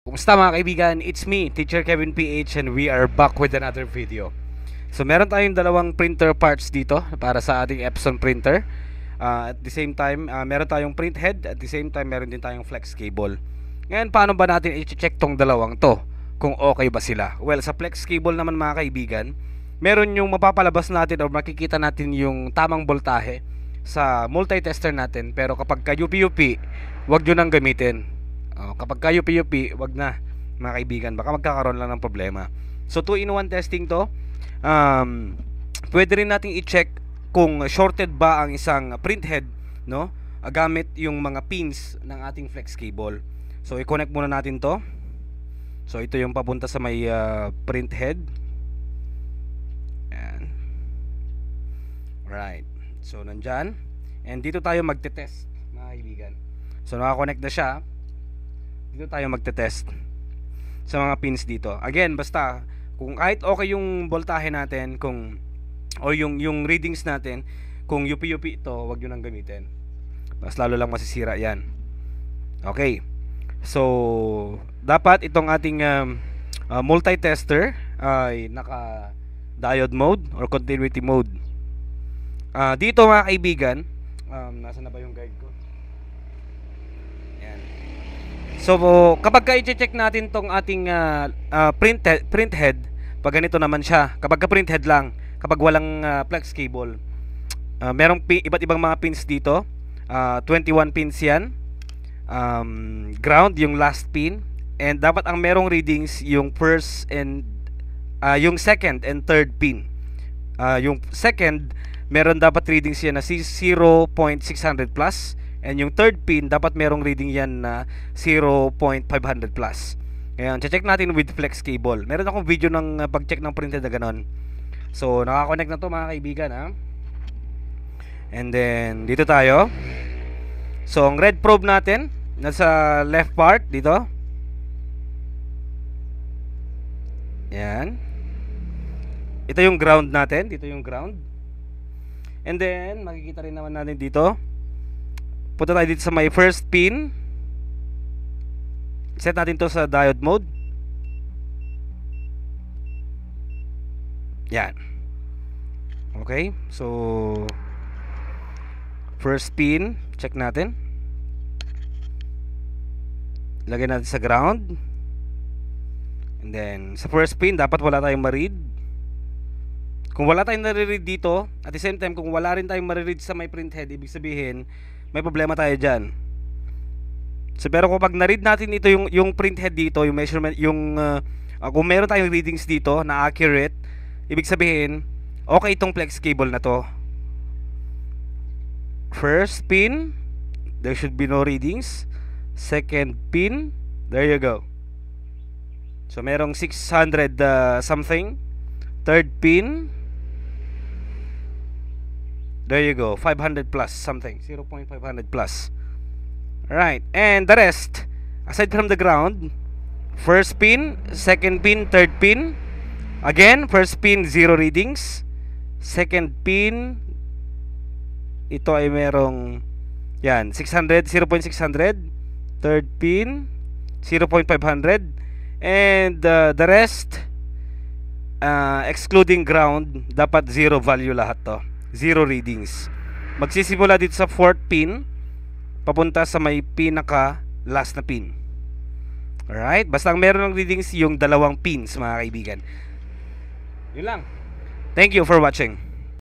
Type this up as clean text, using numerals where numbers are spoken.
Kumusta mga kaibigan? It's me, Teacher Kevin PH, and we are back with another video. So meron tayong dalawang printer parts dito para sa ating Epson printer. At the same time, meron tayong print head. At the same time, meron din tayong flex cable. Ngayon, paano ba natin i-check tong dalawang to? Kung okay ba sila? Well, sa flex cable naman mga kaibigan, meron yung mapapalabas natin o makikita natin yung tamang voltahe sa multi-tester natin. Pero kapag ka-UP-UP, wag nyo nang gamitin. Kapag kayo PUP, wag na mga kaibigan, baka magkakaroon lang ng problema. So 2-in-1 testing to. Pwede rin nating i-check kung shorted ba ang isang print head, no? Gamit yung mga pins ng ating flex cable. So i-connect muna natin to. So ito yung papunta sa may print head. Ayan. Right. So nandyan. And dito tayo magte-test mga kaibigan. So naka-connect na siya. Dito tayo magte-test sa mga pins dito. Again, basta kung kahit okay yung voltahe natin, kung o yung readings natin, kung UP-UP ito, wag niyo nang gamitin. Mas lalo lang masisira 'yan. Okay. So, dapat itong ating multi-tester ay naka diode mode or continuity mode. Dito mga kaibigan, nasa na ba yung guide ko? So kapag i-check natin tong ating print head, pag ganito naman siya, kapag print head lang, kapag walang flex cable, merong iba't ibang mga pins dito. 21 pins yan. Ground yung last pin, and dapat ang merong readings yung first and yung second and third pin. Yung second, meron dapat readings yan na 0.600 plus. And yung third pin, dapat merong reading yan na 0.500 plus. Ngayon, check natin with flex cable. Meron akong video ng pag-check ng printed na ganon. So, nakakonect na to mga kaibigan, ha? And then, dito tayo. So, ang red probe natin, nasa left part, dito. Yan. Ito yung ground natin. Dito yung ground. And then, makikita rin naman natin dito. Punta tayo dito sa may first pin. Set natin to sa diode mode. Yan. Okay. So first pin, check natin. Lagay natin sa ground. And then sa first pin, dapat wala tayong ma-read. Kung wala tayong nare-read dito, at the same time kung wala rin tayong ma-read sa may print head, ibig sabihin may problema tayo dyan. So, pero kapag na-read natin ito yung print head dito, yung measurement, yung kung meron tayong readings dito na accurate, ibig sabihin okay itong flex cable na to. First pin, there should be no readings. Second pin, there you go. So merong 600 something. Third pin, there you go, 500 plus something, 0.500 plus. Alright, and the rest, aside from the ground, first pin, second pin, third pin. Again, first pin, 0 readings. Second pin, ito ay merong, yan, 600, 0.600. Third pin, 0.500. And the rest, excluding ground, dapat 0 value lahat to. 0 readings. Magsisimula dito sa fourth pin, papunta sa may pinaka last na pin. Alright, basta ang meron ng readings yung dalawang pins mga kaibigan. Yun lang. Thank you for watching.